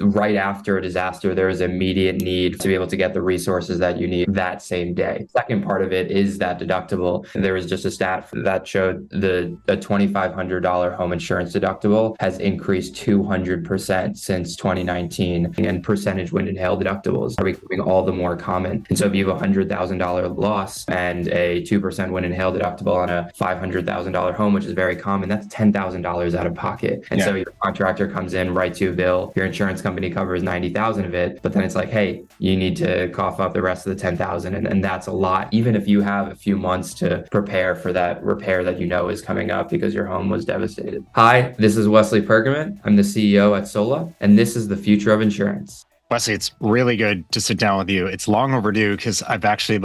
right after a disaster, there is immediate need to be able to get the resources that you need that same day. Second part of it is that deductible. There was just a stat that showed a $2,500 home insurance deductible has increased 200% since 2019, and percentage wind and hail deductibles are becoming all the more common. And so if you have a $100,000 loss and a 2% wind and hail deductible on a $500,000 home, which is very common, that's $10,000 out of pocket. And so your contractor comes in, writes you a bill, your insurance company covers 90,000 of it, but then it's like, hey, you need to cough up the rest of the 10,000, and that's a lot, even if you have a few months to prepare for that repair that you know is coming up because your home was devastated. Hi, this is Wesley Pergament. I'm the CEO at Sola, and this is the future of insurance. Wesley, it's really good to sit down with you. It's long overdue because I've actually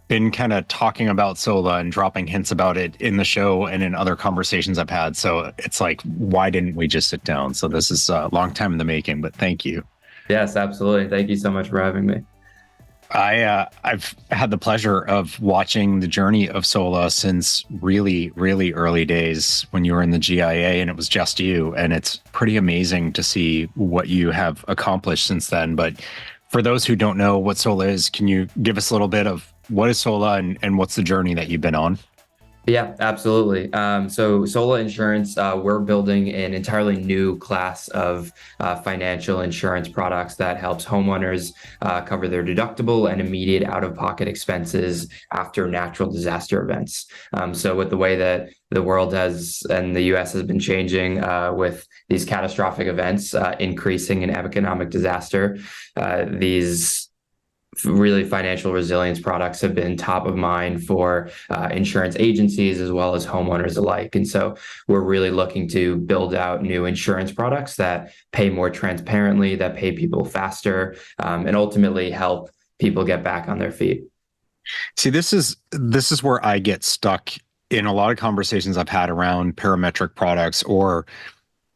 been kind of talking about Sola and dropping hints about it in the show and in other conversations I've had. So it's like, why didn't we just sit down? So this is a long time in the making, but thank you. Yes, absolutely. Thank you so much for having me. I've had the pleasure of watching the journey of Sola since really, really early days when you were in the GIA and it was just you. And it's pretty amazing to see what you have accomplished since then. But for those who don't know what Sola is, can you give us a little bit of what is Sola and what's the journey that you've been on? Yeah, absolutely. So Sola Insurance, we're building an entirely new class of financial insurance products that helps homeowners cover their deductible and immediate out-of-pocket expenses after natural disaster events. So with the way that the world has and the US has been changing with these catastrophic events increasing in economic disaster, these really financial resilience products have been top of mind for insurance agencies as well as homeowners alike. And so we're really looking to build out new insurance products that pay more transparently, that pay people faster, and ultimately help people get back on their feet. See, this is where I get stuck in a lot of conversations I've had around parametric products or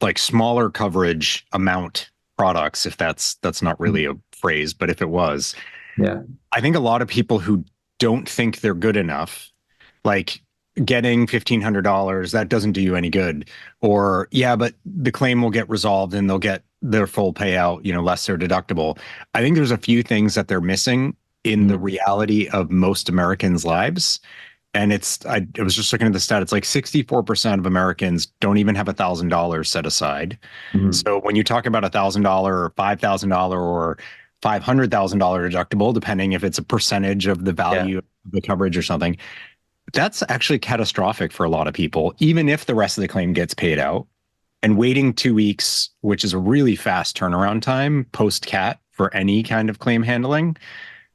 like smaller coverage amount products, if that's not really a phrase, but if it was. Yeah. I think a lot of people who don't think they're good enough, like getting $1,500, that doesn't do you any good. Or, yeah, but the claim will get resolved and they'll get their full payout, less their deductible. I think there's a few things that they're missing in the reality of most Americans' lives. And I was just looking at the stat. It's like 64% of Americans don't even have $1,000 set aside. So when you talk about $1,000 or $5,000 or $500,000 deductible, depending if it's a percentage of the value of the coverage or something, that's actually catastrophic for a lot of people, even if the rest of the claim gets paid out. And waiting 2 weeks, which is a really fast turnaround time post-cat for any kind of claim handling.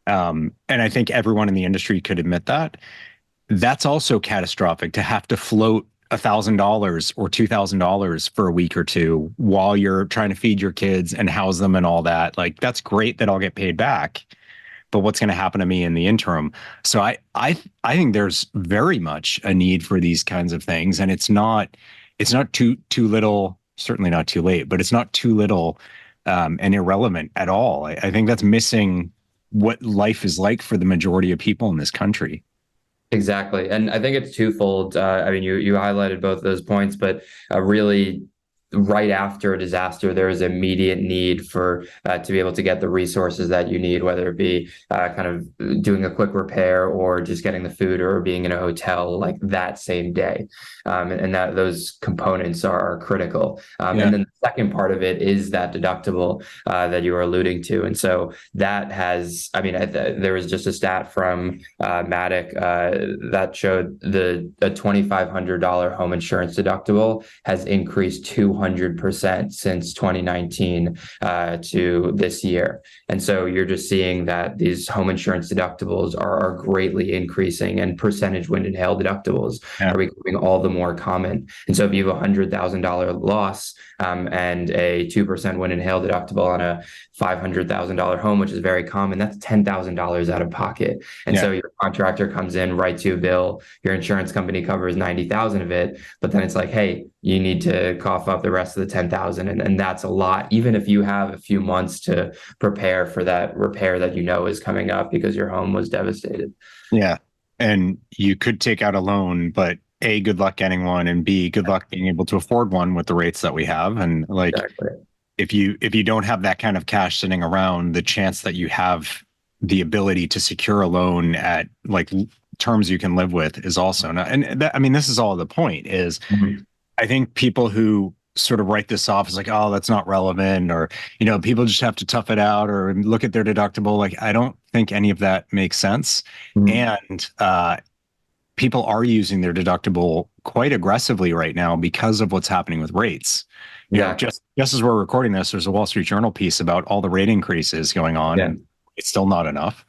And I think everyone in the industry could admit that. That's also catastrophic to have to float $1,000 or $2,000 for a week or two while you're trying to feed your kids and house them and all that. Like, that's great that I'll get paid back, but what's going to happen to me in the interim? So I think there's very much a need for these kinds of things, and it's not too little, certainly not too late, but it's not too little and irrelevant at all. I think that's missing what life is like for the majority of people in this country. Exactly. And I think it's twofold. I mean, you highlighted both those points, but really right after a disaster, there is immediate need for to be able to get the resources that you need, whether it be kind of doing a quick repair or just getting the food or being in a hotel like that same day. And that those components are critical. And then the second part of it is that deductible that you were alluding to. And so that has, I mean, there was just a stat from Matic that showed a $2,500 home insurance deductible has increased 200% since 2019 to this year. And so you're just seeing that these home insurance deductibles are greatly increasing, and percentage wind and hail deductibles are becoming all the more common. And so if you have a $100,000 loss and a 2% wind and hail deductible on a $500,000 home, which is very common, that's $10,000 out of pocket. And so your contractor comes in, writes you a bill, your insurance company covers 90,000 of it, but then it's like, hey, you need to cough up the rest of the 10,000, and that's a lot, even if you have a few months to prepare for that repair that you know is coming up because your home was devastated. Yeah. And you could take out a loan, but A, good luck getting one, and B, good luck being able to afford one with the rates that we have. And like, if you don't have that kind of cash sitting around, the chance that you have the ability to secure a loan at like terms you can live with is also not. And that, I mean, this is all the point is Mhm. I think people who sort of write this off as like, oh, that's not relevant, or, people just have to tough it out or look at their deductible. Like, I don't think any of that makes sense. Mhm. And people are using their deductible quite aggressively right now because of what's happening with rates. Exactly. Just as we're recording this, there's a Wall Street Journal piece about all the rate increases going on, Yeah. and it's still not enough.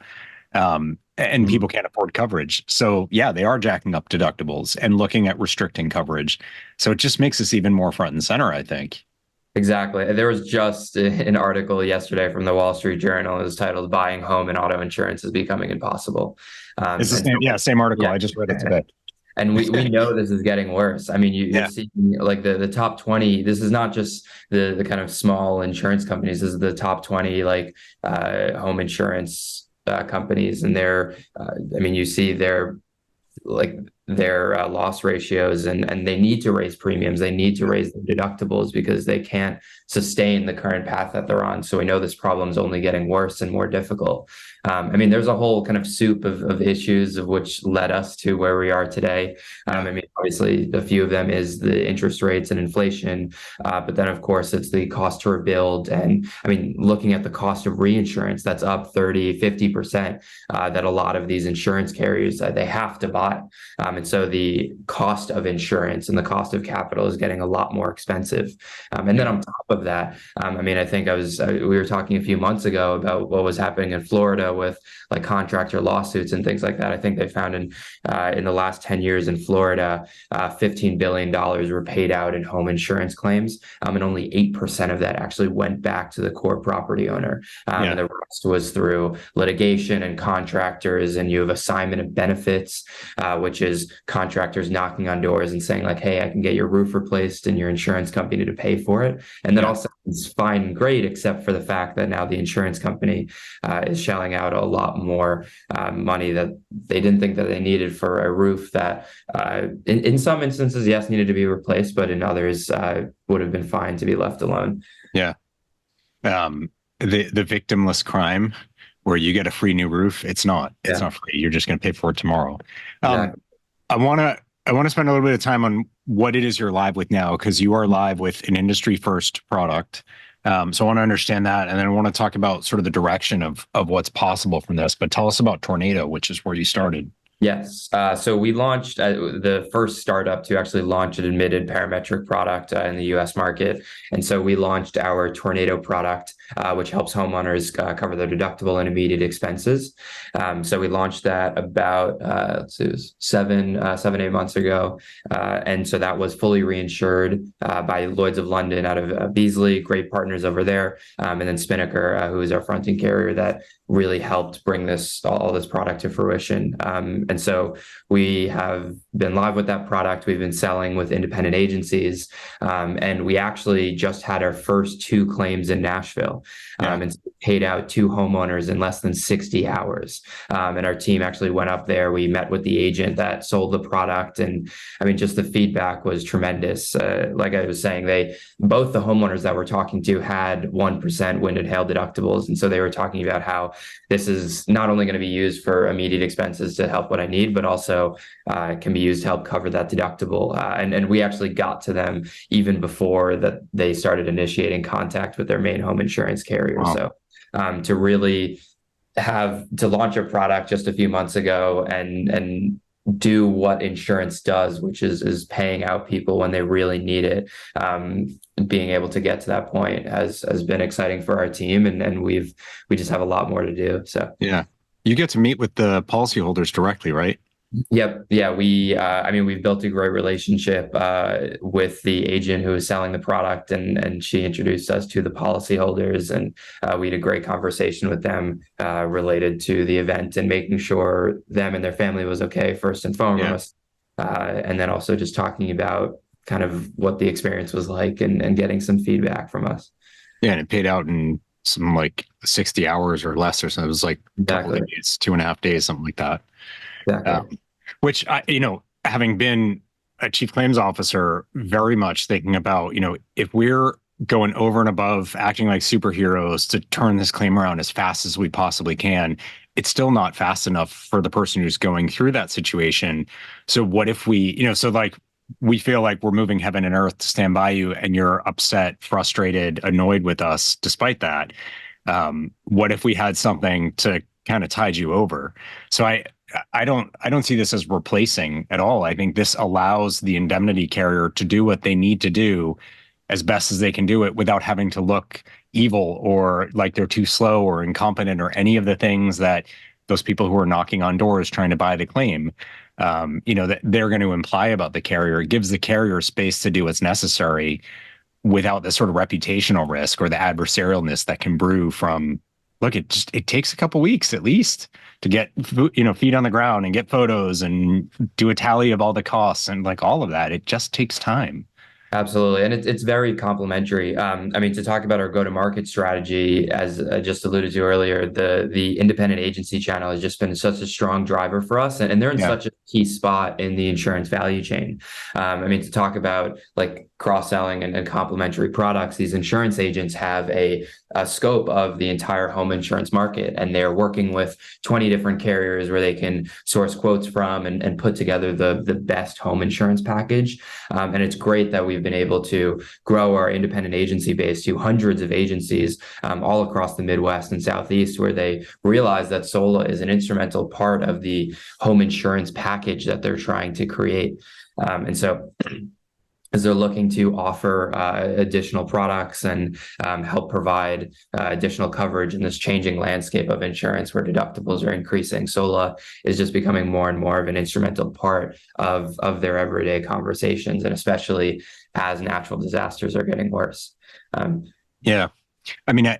And Mhm. people can't afford coverage. So yeah, they are jacking up deductibles and looking at restricting coverage. So it just makes us even more front and center, I think. Exactly. There was just an article yesterday from the Wall Street Journal. It was titled "Buying Home and Auto Insurance is Becoming Impossible." It's the And same, so, yeah, same article. yeah. I just read it today. And we know this is getting worse. I mean, you're Yeah, seeing like the top 20. This is not just the kind of small insurance companies. This is the top 20 like home insurance companies, and I mean, you see like their loss ratios, and they need to raise premiums, they need to raise their deductibles because they can't sustain the current path that they're on. So we know this problem is only getting worse and more difficult. I mean, there's a whole kind of soup of issues of which led us to where we are today. yeah, I mean, obviously a few of them is the interest rates and inflation, but then of course it's the cost to rebuild. And I mean, looking at the cost of reinsurance, that's up 30-50%, that a lot of these insurance carriers they have to buy. And so the cost of insurance and the cost of capital is getting a lot more expensive. And then yeah, on top of that, I mean, I think we were talking a few months ago about what was happening in Florida with like contractor lawsuits and things like that. I think they found in the last 10 years in Florida, $15 billion were paid out in home insurance claims, and only 8% of that actually went back to the core property owner. And yeah, the rest was through litigation and contractors, and you have assignment of benefits, which is contractors knocking on doors and saying like, hey, I can get your roof replaced and your insurance company to pay for it. And that yeah. all sounds fine and great, except for the fact that now the insurance company is shelling out a lot more money that they didn't think that they needed for a roof that in some instances, yes, needed to be replaced, but in others would have been fine to be left alone. Yeah. The victimless crime where you get a free new roof, it's Yeah, not free. You're just going to pay for it tomorrow. Um, exactly. I want to I want to spend a little bit of time on what it is you're live with now, because you are live with an industry first product. So I want to understand that, and then I want to talk about sort of the direction of what's possible from this. But tell us about Tornado, which is where you started. Yes. So we launched the first startup to actually launch an admitted parametric product in the US market. And so we launched our Tornado product, which helps homeowners cover their deductible and immediate expenses. So we launched that about let's see, it was 8 months ago. And so that was fully reinsured by Lloyd's of London out of Beasley, great partners over there. And then Spinnaker, who is our fronting carrier that really helped bring all this product to fruition. And so we have been live with that product. We've been selling with independent agencies. And we actually just had our first 2 claims in Nashville, Yeah. and paid out 2 homeowners in less than 60 hours. And our team actually went up there. We met with the agent that sold the product. And I mean, just the feedback was tremendous. Like I was saying, both the homeowners that we're talking to had 1% wind and hail deductibles. And so they were talking about how this is not only going to be used for immediate expenses to help what I need, but also can be used to help cover that deductible. And we actually got to them even before that they started initiating contact with their main home insurance carrier. Wow. So to really have to launch a product just a few months ago and do what insurance does, which is paying out people when they really need it. Being able to get to that point has been exciting for our team, and we just have a lot more to do. So Yeah. You get to meet with the policyholders directly, right? yep, yeah, I mean, we've built a great relationship with the agent who is selling the product, and she introduced us to the policyholders, and we had a great conversation with them related to the event and making sure them and their family was okay first and Yeah. foremost, and then also just talking about kind of what the experience was like and getting some feedback from us. Yeah. And it paid out in some like 60 hours or less or something. It was like a couple Exactly, of days, 2.5 days, something like that. exactly. Which having been a chief claims officer, very much thinking about, if we're going over and above, acting like superheroes to turn this claim around as fast as we possibly can, it's still not fast enough for the person who's going through that situation. So what if we, so like we feel like we're moving heaven and earth to stand by you, and you're upset, frustrated, annoyed with us despite that. What if we had something to kind of tide you over? So I don't see this as replacing at all. I think this allows the indemnity carrier to do what they need to do as best as they can do it without having to look evil or like they're too slow or incompetent or any of the things that those people who are knocking on doors trying to buy the claim, that they're going to imply about the carrier. It gives the carrier space to do what's necessary without the sort of reputational risk or the adversarialness that can brew from, look, it takes a couple weeks at least to get, feet on the ground and get photos and do a tally of all the costs and like all of that. It just takes time. Absolutely. And it's very complementary. I mean, to talk about our go-to-market strategy, as I just alluded to earlier, the independent agency channel has just been such a strong driver for us. And they're in such a key spot in the insurance value chain. I mean, to talk about like cross-selling and complementary products, these insurance agents have a scope of the entire home insurance market. And they're working with 20 different carriers where they can source quotes from and put together the best home insurance package. And it's great that we've been able to grow our independent agency base to hundreds of agencies all across the Midwest and Southeast, where they realize that Sola is an instrumental part of the home insurance package that they're trying to create. And so as they're looking to offer additional products and help provide additional coverage in this changing landscape of insurance where deductibles are increasing, Sola is just becoming more and more of an instrumental part of their everyday conversations, and especially as natural disasters are getting worse. Yeah. I mean,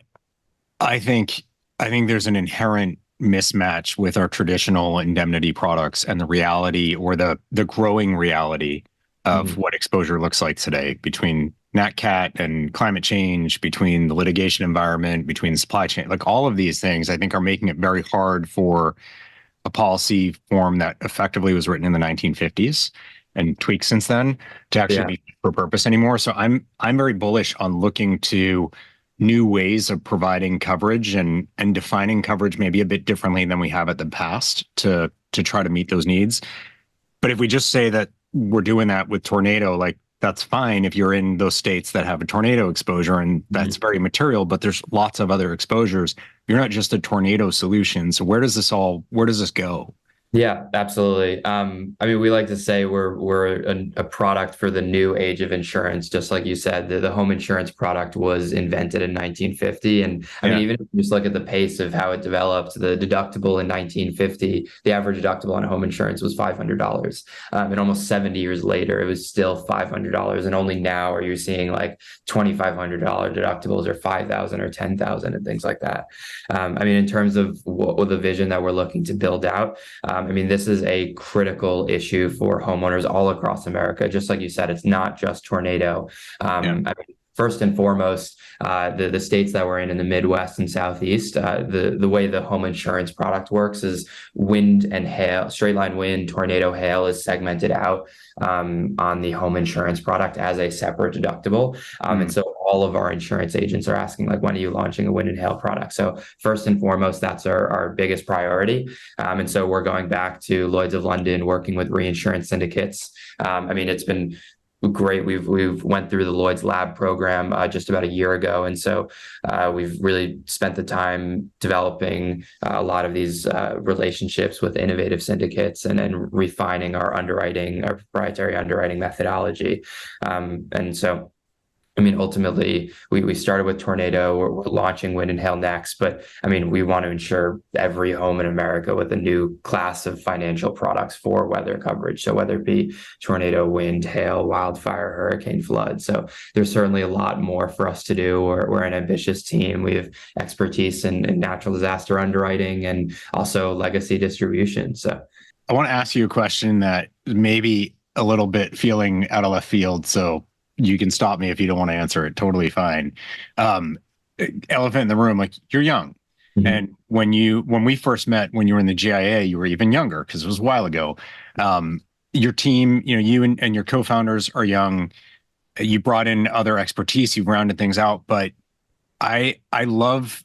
I think there's an inherent mismatch with our traditional indemnity products and the reality or the growing reality of what exposure looks like today between Nat Cat and climate change, between the litigation environment, between the supply chain. Like all of these things, I think, are making it very hard for a policy form that effectively was written in the 1950s and tweaked since then to actually be for purpose anymore. So I'm very bullish on looking to new ways of providing coverage and defining coverage maybe a bit differently than we have at the past to try to meet those needs. But if we just say that we're doing that with tornado, like that's fine if you're in those states that have a tornado exposure and that's very material, but there's lots of other exposures. You're not just a tornado solution. So where does this go? Yeah, absolutely. I mean, we like to say we're a product for the new age of insurance. Just like you said, the home insurance product was invented in 1950. And I mean, even if you just look at the pace of how it developed, the deductible in 1950, the average deductible on home insurance was $500. And almost 70 years later, it was still $500. And only now are you seeing like $2,500 deductibles or $5,000 or $10,000 and things like that. I mean, in terms of what the vision that we're looking to build out, I mean, this is a critical issue for homeowners all across America. Just like you said, it's not just tornado. I mean, first and foremost, the states that we're in the Midwest and Southeast, the way the home insurance product works is wind and hail, straight line wind, tornado, hail is segmented out on the home insurance product as a separate deductible. And so all of our insurance agents are asking, like, when are you launching a wind and hail product? So first and foremost, that's our biggest priority. And so we're going back to Lloyd's of London, working with reinsurance syndicates. I mean, it's been great. We've went through the Lloyd's Lab program just about a year ago, and so we've really spent the time developing a lot of these relationships with innovative syndicates and refining our proprietary underwriting methodology. And so, I mean, ultimately, we started with tornado. We're launching wind and hail next, but I mean, we want to insure every home in America with a new class of financial products for weather coverage. So whether it be tornado, wind, hail, wildfire, hurricane, flood. So there's certainly a lot more for us to do. We're an ambitious team. We have expertise in natural disaster underwriting and also legacy distribution. So I want to ask you a question that may be a little bit feeling out of left field. So you can stop me if you don't want to answer it. Totally fine. Elephant in the room, like, you're young. And when we first met, when you were in the GIA, you were even younger because it was a while ago. Your team, you and your co-founders are young. you brought in other expertise, you rounded things out, but I love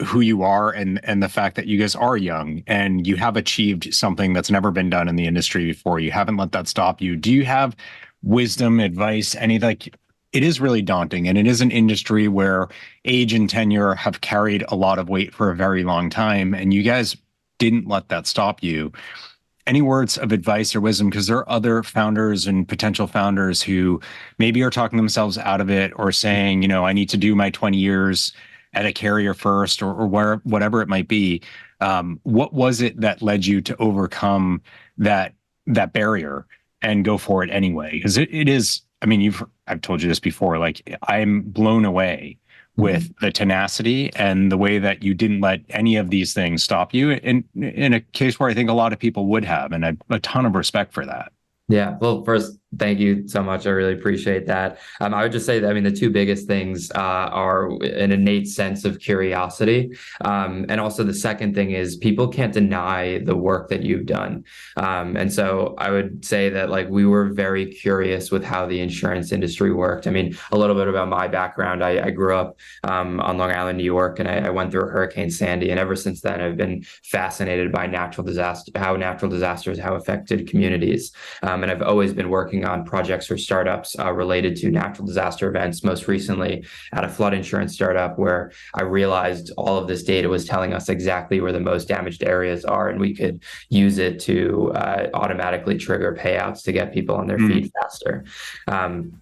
who you are and the fact that you guys are young and you have achieved something that's never been done in the industry before. You haven't let that stop you. Do you have wisdom, advice, any like it is really daunting and it is an industry where age and tenure have carried a lot of weight for a very long time and you guys didn't let that stop you. Any words of advice or wisdom? Because there are other founders and potential founders who maybe are talking themselves out of it or saying, I need to do my 20 years at a carrier first or whatever it might be. What was it that led you to overcome that barrier and go for it anyway? Because it is, I mean, I've told you this before, like I'm blown away with the tenacity and the way that you didn't let any of these things stop you in a case where I think a lot of people would have, and I have a ton of respect for that. Yeah. Well, first, thank you so much. I really appreciate that. I would just say that, I mean, the two biggest things are an innate sense of curiosity. And also the second thing is people can't deny the work that you've done. And so I would say that like we were very curious with how the insurance industry worked. I mean, a little bit about my background. I grew up on Long Island, New York, and I went through Hurricane Sandy. And ever since then, I've been fascinated by how natural disasters, how affected communities. And I've always been working on projects or startups related to natural disaster events, most recently at a flood insurance startup where I realized all of this data was telling us exactly where the most damaged areas are, and we could use it to automatically trigger payouts to get people on their feet faster.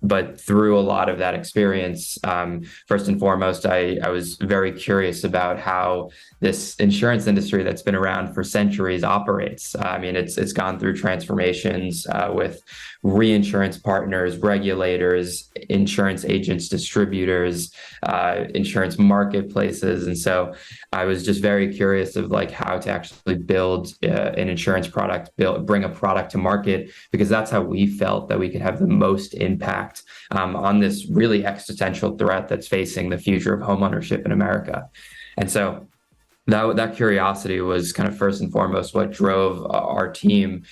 But through a lot of that experience, first and foremost, I was very curious about how this insurance industry that's been around for centuries operates. I mean, it's gone through transformations with reinsurance partners, regulators, insurance agents, distributors, insurance marketplaces. And so I was just very curious of like how to actually build an insurance product, bring a product to market, because that's how we felt that we could have the most impact on this really existential threat that's facing the future of homeownership in America. And so that curiosity was kind of first and foremost what drove our team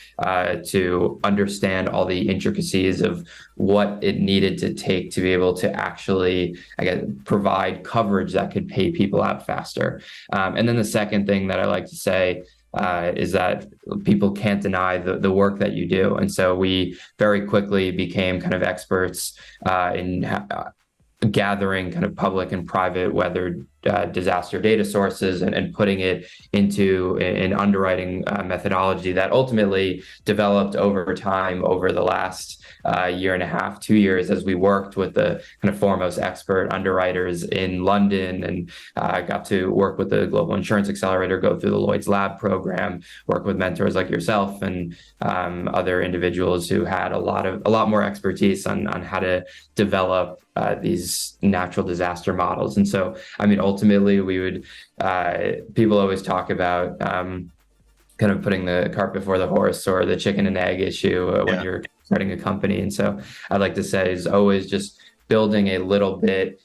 to understand all the intricacies of what it needed to take to be able to actually, provide coverage that could pay people out faster. And then the second thing that I like to say is that people can't deny the work that you do. And so we very quickly became kind of experts in gathering kind of public and private weather disaster data sources and putting it into an underwriting methodology that ultimately developed over time over the last year and a half, 2 years, as we worked with the kind of foremost expert underwriters in London and got to work with the Global Insurance Accelerator, go through the Lloyd's Lab program, work with mentors like yourself and other individuals who had a lot more expertise on how to develop these natural disaster models. And so, I mean, ultimately, we would, people always talk about kind of putting the cart before the horse or the chicken and egg issue when you're starting a company. And so I'd like to say is always just building a little bit,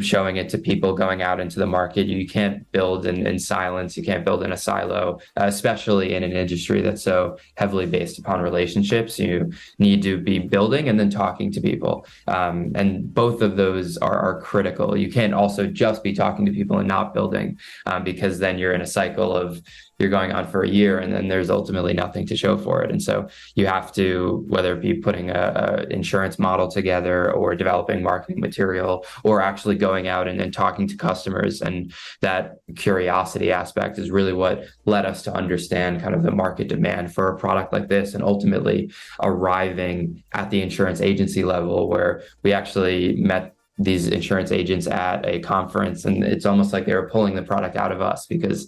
showing it to people, going out into the market. You can't build in silence. You can't build in a silo, especially in an industry that's so heavily based upon relationships. You need to be building and then talking to people. And both of those are critical. You can't also just be talking to people and not building, because then you're in a cycle of you're going on for a year and then there's ultimately nothing to show for it. And so you have to, whether it be putting a insurance model together or developing marketing material or actually going out and talking to customers. And that curiosity aspect is really what led us to understand kind of the market demand for a product like this, and ultimately arriving at the insurance agency level where we actually met these insurance agents at a conference, and it's almost like they were pulling the product out of us because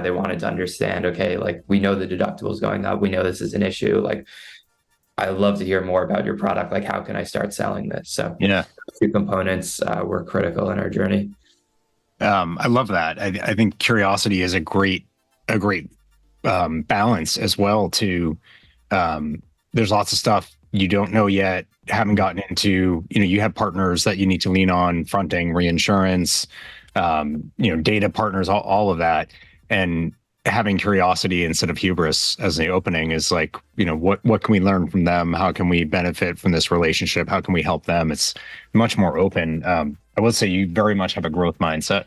they wanted to understand, okay, like we know the deductible is going up, we know this is an issue, like I'd love to hear more about your product, like how can I start selling this? So two components were critical in our journey. I love that. I think curiosity is a great balance as well to there's lots of stuff you don't know yet, haven't gotten into, you have partners that you need to lean on, fronting, reinsurance, data partners, all of that. And having curiosity instead of hubris as the opening is like, what can we learn from them? How can we benefit from this relationship? How can we help them? It's much more open. I will say you very much have a growth mindset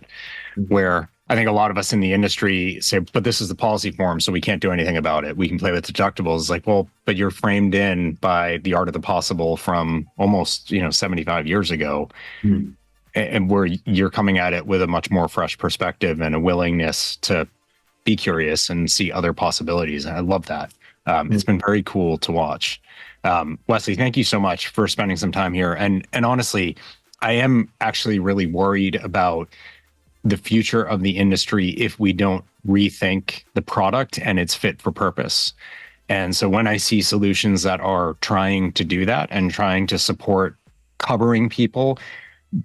where I think a lot of us in the industry say, but this is the policy form, so we can't do anything about it. We can play with deductibles. Like, well, but you're framed in by the art of the possible from almost, 75 years ago. Mhm. And where you're coming at it with a much more fresh perspective and a willingness to be curious and see other possibilities. And I love that. It's been very cool to watch. Wesley, thank you so much for spending some time here. And honestly, I am actually really worried about the future of the industry if we don't rethink the product and its fit for purpose. And so when I see solutions that are trying to do that and trying to support covering people,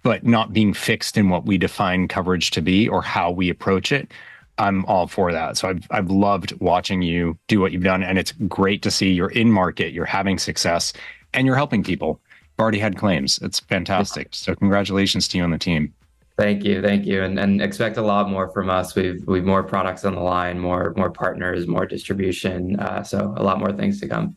but not being fixed in what we define coverage to be or how we approach it, I'm all for that. So I've loved watching you do what you've done, and it's great to see you're in market, you're having success, and you're helping people. You've already had claims. It's fantastic. So congratulations to you and the team. Thank you, and expect a lot more from us. We've more products on the line, more partners, more distribution. So a lot more things to come.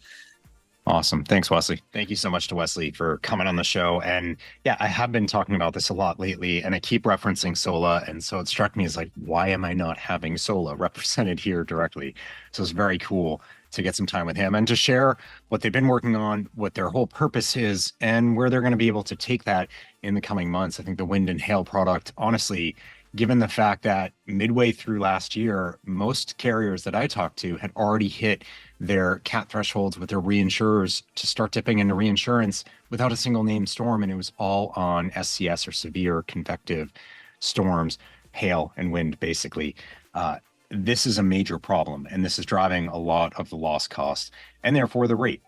Awesome. Thanks, Wesley. Thank you so much to Wesley for coming on the show. And yeah, I have been talking about this a lot lately, and I keep referencing Sola. And so it struck me as like, why am I not having Sola represented here directly? So it's very cool to get some time with him and to share what they've been working on, what their whole purpose is, and where they're going to be able to take that in the coming months. I think the wind and hail product, honestly, given the fact that midway through last year, most carriers that I talked to had already hit their cat thresholds with their reinsurers to start dipping into reinsurance without a single named storm. And it was all on SCS or severe convective storms, hail and wind, basically. This is a major problem, and this is driving a lot of the loss cost and therefore the rate.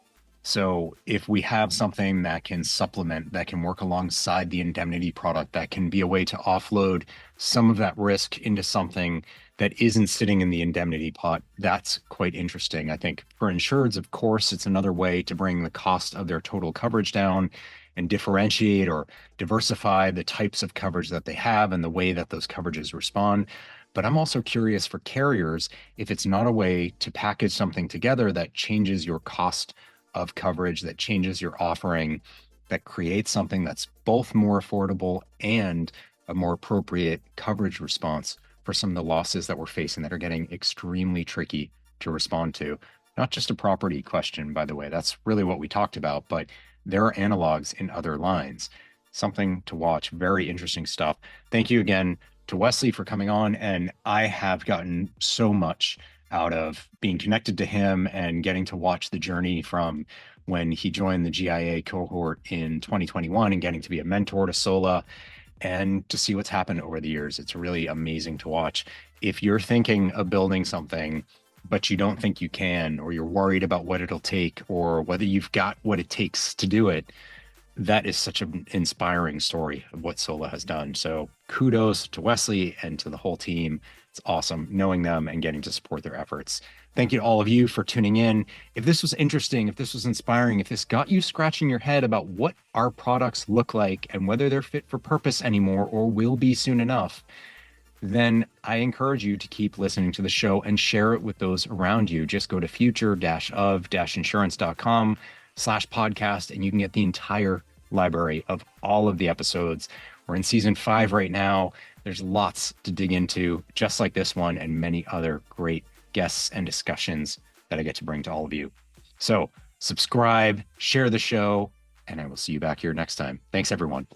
So if we have something that can supplement, that can work alongside the indemnity product, that can be a way to offload some of that risk into something that isn't sitting in the indemnity pot, that's quite interesting. I think for insureds, of course, it's another way to bring the cost of their total coverage down and differentiate or diversify the types of coverage that they have and the way that those coverages respond. But I'm also curious for carriers if it's not a way to package something together that changes your cost of coverage, that changes your offering, that creates something that's both more affordable and a more appropriate coverage response for some of the losses that we're facing that are getting extremely tricky to respond to. Not just a property question, by the way, that's really what we talked about, but there are analogs in other lines. Something to watch, very interesting stuff. Thank you again to Wesley for coming on, and I have gotten so much out of being connected to him and getting to watch the journey from when he joined the GIA cohort in 2021 and getting to be a mentor to Sola and to see what's happened over the years. It's really amazing to watch. If you're thinking of building something, but you don't think you can, or you're worried about what it'll take, or whether you've got what it takes to do it, that is such an inspiring story of what Sola has done. So kudos to Wesley and to the whole team. It's awesome knowing them and getting to support their efforts. Thank you to all of you for tuning in. If this was interesting, if this was inspiring, if this got you scratching your head about what our products look like and whether they're fit for purpose anymore or will be soon enough, then I encourage you to keep listening to the show and share it with those around you. Just go to future-of-insurance.com/podcast and you can get the entire library of all of the episodes. We're in season 5 right now. There's lots to dig into, just like this one and many other great guests and discussions that I get to bring to all of you. So subscribe, share the show, and I will see you back here next time. Thanks, everyone.